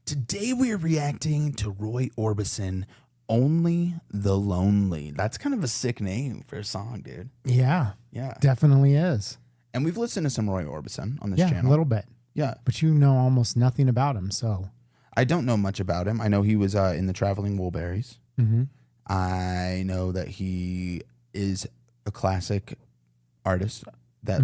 Today we are reacting to Roy Orbison, Only the Lonely. That's kind of a sick name for a song, dude. Yeah. Yeah. Definitely is. And we've listened to some Roy Orbison on this Yeah, channel. a little bit. Yeah. But you know almost nothing about him, so. I don't know much about him. I know he was in the Traveling Wilburys. Mm-hmm. I know that he is a classic artist that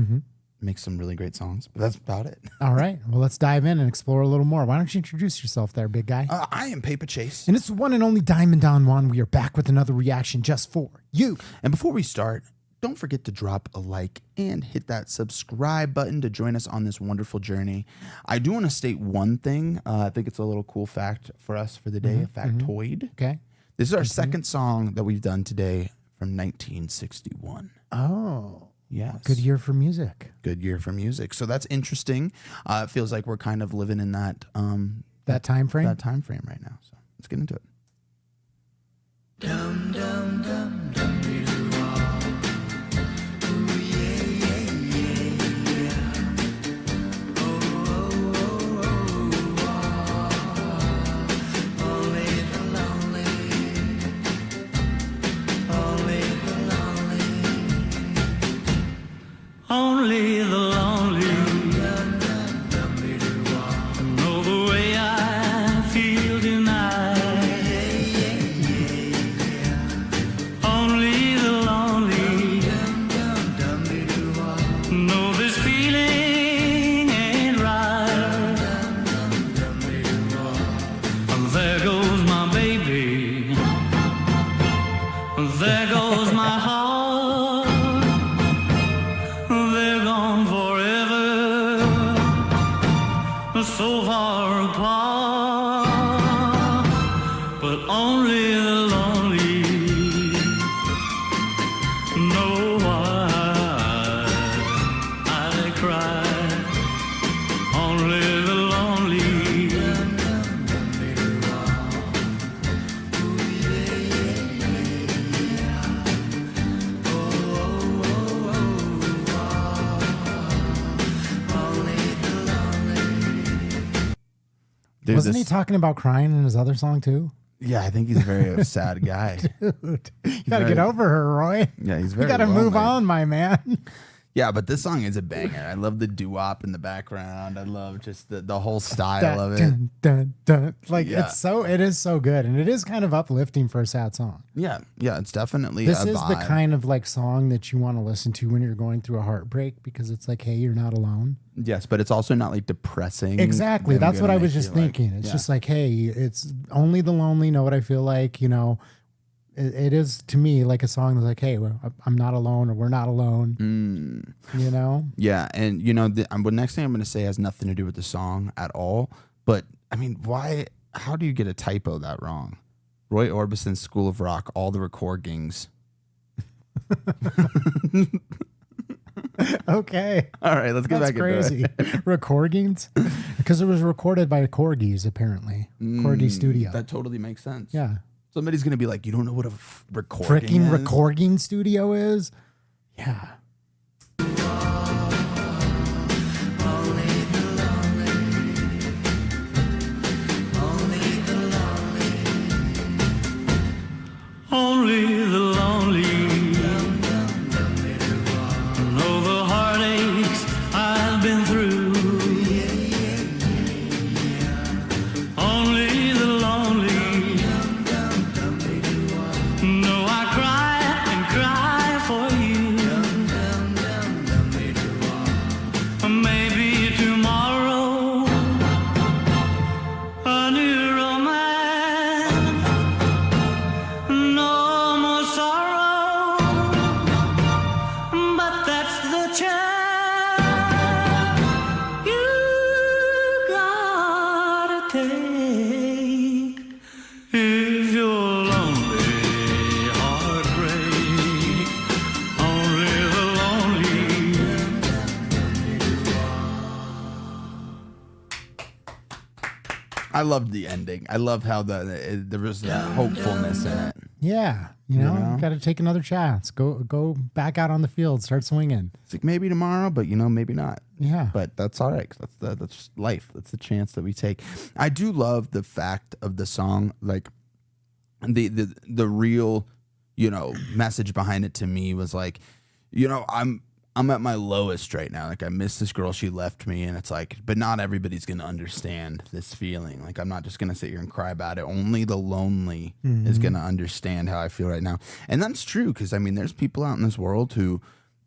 makes some really great songs, but that's about it. All right. Well, let's dive in and explore a little more. Why don't you introduce yourself there, big guy? I am Paper Chase. And it's the one and only Diamond Don Juan. We are back with another reaction just for you. And before we start, don't forget to drop a like and hit that subscribe button to join us on this wonderful journey. I do want to state one thing. I think it's a little cool fact for us for the day, a factoid. Okay. This is our second song that we've done today from 1961. Oh. Yes. Good year for music. Good year for music. So that's interesting. It feels like we're kind of living in that That time frame? that time frame right now. So let's get into it. Dum dum dum dum dee doo wah. Ooh yeah yeah yeah yeah. Oh oh oh oh wah. Only the lonely, only the lonely, only the lonely. Dum dum dum dee doo wah. Know the way I feel tonight. Only the lonely know this feeling ain't right. There goes my baby. There goes my heart. They're gone forever, so far apart. But only the lonely know why I cry. Only the lonely. Dude, Wasn't he talking about crying in his other song too? Yeah, I think he's a very sad guy. Dude, you got to very- get over her, Roy. Yeah, he's You very got to move lonely. on, my man. Yeah, but this song is a banger. I love the doo-wop in the background. I love just the whole style of it. Dun, dun, dun. Like Yeah. it is so good, and it is kind of uplifting for a sad song. Yeah, it's definitely This a is the vibe. kind of like song that you want to listen to when you're going through a heartbreak because it's like, hey, you're not alone. Yes, but it's also not like depressing. Exactly. and That's what gonna I was make just you, like- thinking. It's yeah. just like, hey, it's only the lonely know what I feel like. You know, it is to me like a song that's like, hey, well, I'm not alone, or we're not alone. You know? Yeah, and you know, the next thing I'm going to say has nothing to do with the song at all. But I mean, why? How do you get a typo that wrong? Roy Orbison's School of Rock, all the recordings. Okay. All right, let's get That's back crazy. into it. Recordings? Because it was recorded by Corgis, apparently. Corgi Studio. That totally makes sense. Yeah. Somebody's going to be like, you don't know what a recording Freaking is? recording studio is? Yeah. Only the lonely know the heartaches I've been through. Only the lonely know I cry and cry for you. Maybe tomorrow a new romance. No more sorrow, but that's the chance you gotta take if your lonely heart break. Only the lonely. I loved the ending. I love how there was hopefulness in it. Yeah. You know? Got to take another chance. Go back out on the field, start swinging. It's like maybe tomorrow, but maybe not. Yeah. But that's all right. 'Cause that's life. That's the chance that we take. I do love the fact of the song, like the real, message behind it to me was like, I'm at my lowest right now. Like I miss this girl. She left me. And it's like, but not everybody's going to understand this feeling. Like I'm not just going to sit here and cry about it. Only the lonely is going to understand how I feel right now. And that's true. Cause I mean, there's people out in this world who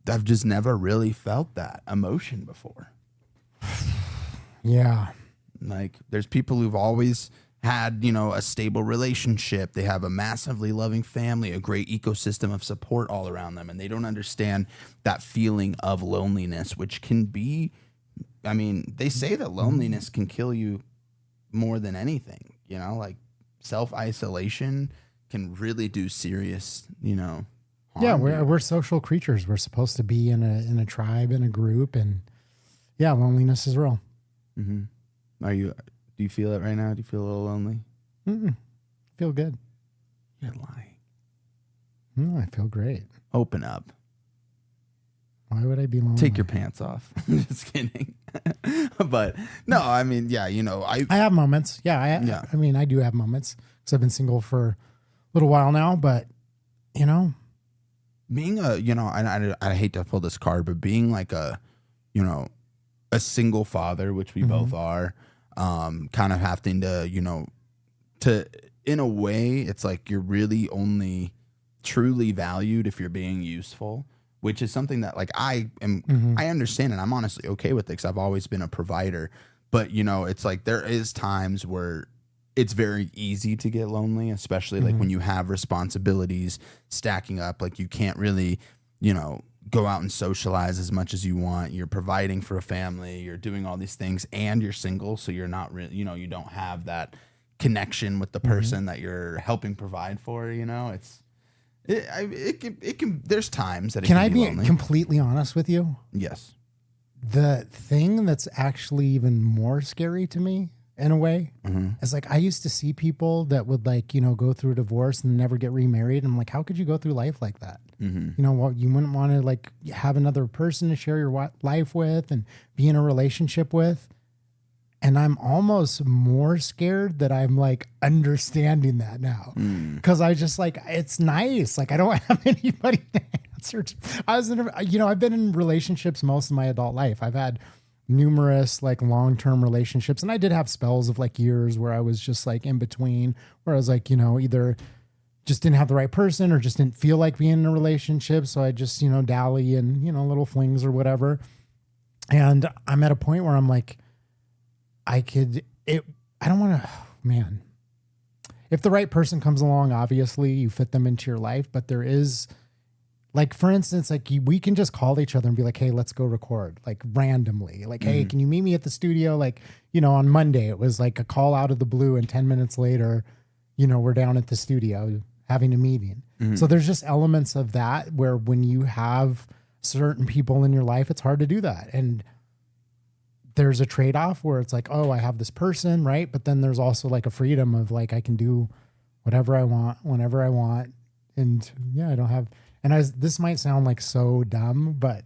have just never really felt that emotion before. Yeah. Like there's people who've always had, a stable relationship. They have a massively loving family, a great ecosystem of support all around them. And they don't understand that feeling of loneliness, which can be, I mean, they say that loneliness can kill you more than anything, like self-isolation can really do serious, harm. Yeah. We're social creatures. We're supposed to be in a tribe, in a group. And yeah, loneliness is real. Mm-hmm. Do you feel it right now? Do you feel a little lonely? Feel good. You're lying. No, I feel great. Open up. Why would I be lonely? Take your pants off. Just kidding. But no, I mean, yeah, I have moments. Yeah, I mean, I do have moments because I've been single for a little while now. But being I hate to pull this card, but being like a single father, which we both are. Kind of having to, in a way, it's like you're really only truly valued if you're being useful, which is something that like I understand and I'm honestly okay with it because I've always been a provider. But, it's like there is times where it's very easy to get lonely, especially like when you have responsibilities stacking up, like you can't really, go out and socialize as much as you want. You're providing for a family, you're doing all these things and you're single. So you're not really, you don't have that connection with the person that you're helping provide for, it can, there's times that it can can I be lonely. completely honest with you? Yes. The thing that's actually even more scary to me in a way is like, I used to see people that would like, go through a divorce and never get remarried. And I'm like, how could you go through life like that? You wouldn't want to like have another person to share your life with and be in a relationship with. And I'm almost more scared that I'm like understanding that now. Cause I just like, it's nice. Like I don't have anybody to answer to. I've been in relationships most of my adult life. I've had numerous like long-term relationships. And I did have spells of like years where I was just like in between where I was like, either just didn't have the right person or just didn't feel like being in a relationship. So I just, dally and, little flings or whatever. And I'm at a point where I'm like, I don't want to, man, if the right person comes along, obviously you fit them into your life, but there is like, for instance, like we can just call each other and be like, hey, let's go record like randomly. Like, hey, can you meet me at the studio? Like, on Monday it was like a call out of the blue and 10 minutes later, we're down at the studio having a meeting. So there's just elements of that where when you have certain people in your life, it's hard to do that. And there's a trade-off where it's like, oh, I have this person, right? But then there's also like a freedom of like, I can do whatever I want, whenever I want. And yeah, I don't have, this might sound like so dumb, but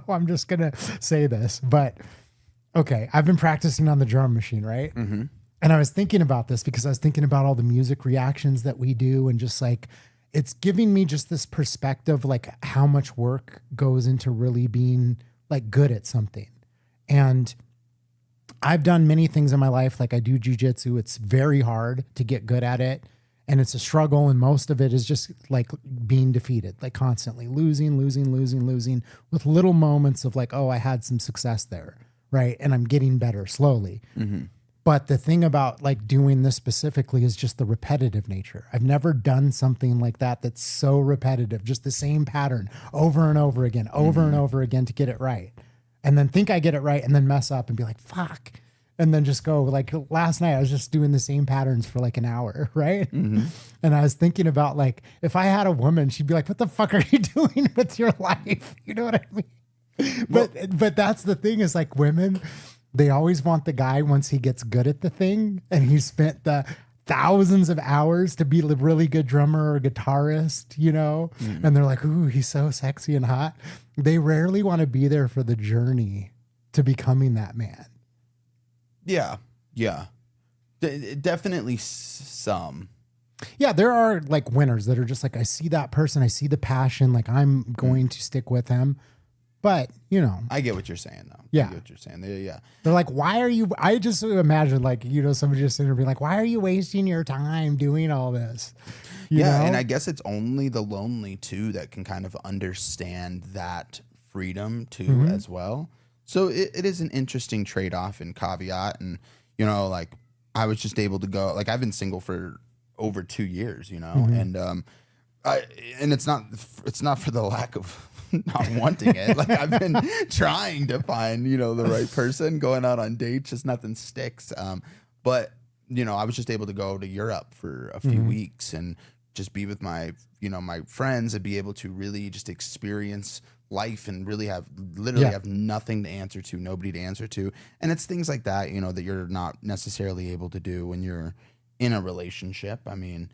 I'm just going to say this, but okay. I've been practicing on the drum machine, right? And I was thinking about this because I was thinking about all the music reactions that we do and just like, it's giving me just this perspective, like how much work goes into really being like good at something. And I've done many things in my life. Like I do jujitsu. It's very hard to get good at it. And it's a struggle. And most of it is just like being defeated, like constantly losing with little moments of like, oh, I had some success there. Right. And I'm getting better slowly. But the thing about like doing this specifically is just the repetitive nature. I've never done something like that that's so repetitive, just the same pattern over and over again, and over again to get it right. And then think I get it right and then mess up and be like, fuck. And then just go like last night, I was just doing the same patterns for like an hour. Right. And I was thinking about like, if I had a woman, she'd be like, what the fuck are you doing with your life? You know what I mean? But that's the thing is like women, they always want the guy once he gets good at the thing and he spent the thousands of hours to be a really good drummer or guitarist, you know, and they're like, ooh, he's so sexy and hot. They rarely want to be there for the journey to becoming that man. Yeah. Yeah. Definitely some. Yeah, there are like winners that are just like, I see that person, I see the passion, like I'm going to stick with him. But, you know. I get what you're saying, though. Yeah. I get what you're saying. Yeah. They're like, why are you, I just imagine like, you know, somebody just sitting there being like, why are you wasting your time doing all this? You know? And I guess it's only the lonely, too, that can kind of understand that freedom, too, as well. So it is an interesting trade-off and caveat. And, you know, like, I was just able to go, like, I've been single for over 2 years, you know, and it's not for the lack of not wanting it. Like, I've been trying to find, you know, the right person, going out on dates, just nothing sticks. But, you know, I was just able to go to Europe for a few weeks and just be with my, you know, my friends and be able to really just experience life and really have nothing to answer to, nobody to answer to. And it's things like that, you know, that you're not necessarily able to do when you're in a relationship. I mean,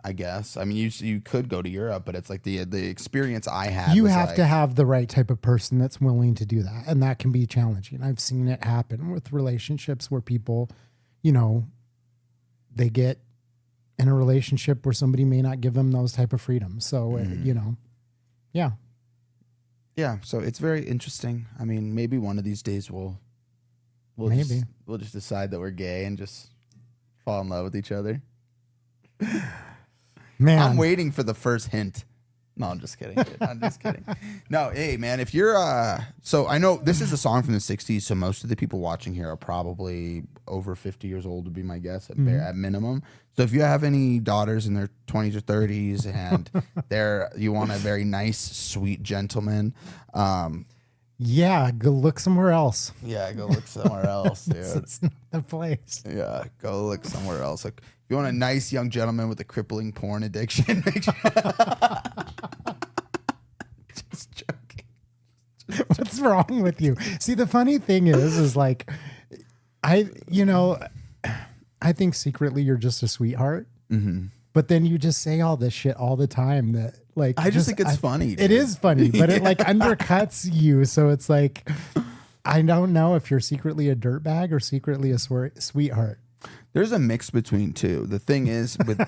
I guess. I mean, you could go to Europe, but it's like the experience I had. You was have like, to have the right type of person that's willing to do that. And that can be challenging. I've seen it happen with relationships where people, you know, they get in a relationship where somebody may not give them those type of freedoms. So, you know, yeah. Yeah, so it's very interesting. I mean, maybe one of these days we'll just decide that we're gay and just fall in love with each other. Man, I'm waiting for the first hint. No, I'm just kidding. Dude. I'm just kidding. No, hey man, if you're so I know this is a song from the 60s, so most of the people watching here are probably over 50 years old would be my guess at minimum. So if you have any daughters in their 20s or 30s and you want a very nice, sweet gentleman, yeah, go look somewhere else. yeah, go look somewhere else, dude. It's not the place. Yeah, go look somewhere else. Like, if you want a nice young gentleman with a crippling porn addiction, make sure. Just joking. What's wrong with you? See, the funny thing is like, I think secretly you're just a sweetheart. But then you just say all this shit all the time that like, I just think it's funny. It is funny, but it like undercuts you. So it's like, I don't know if you're secretly a dirtbag or secretly a sweetheart. There's a mix between two. The thing is with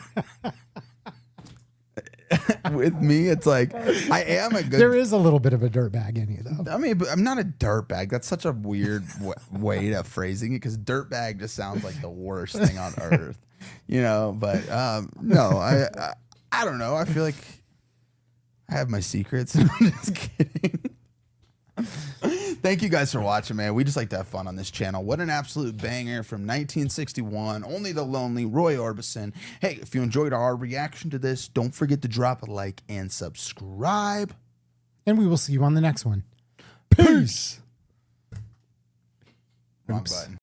with me, it's like I am a good. There is a little bit of a dirtbag in you, though. I mean, but I'm not a dirtbag. That's such a weird way of phrasing it because dirtbag just sounds like the worst thing on earth, you know. But no, I don't know. I feel like I have my secrets. I'm just kidding. Thank you guys for watching, man. We just like to have fun on this channel. What an absolute banger from 1961. Only the Lonely, Roy Orbison. Hey, if you enjoyed our reaction to this, don't forget to drop a like and subscribe. And we will see you on the next one. Peace. Wrong button.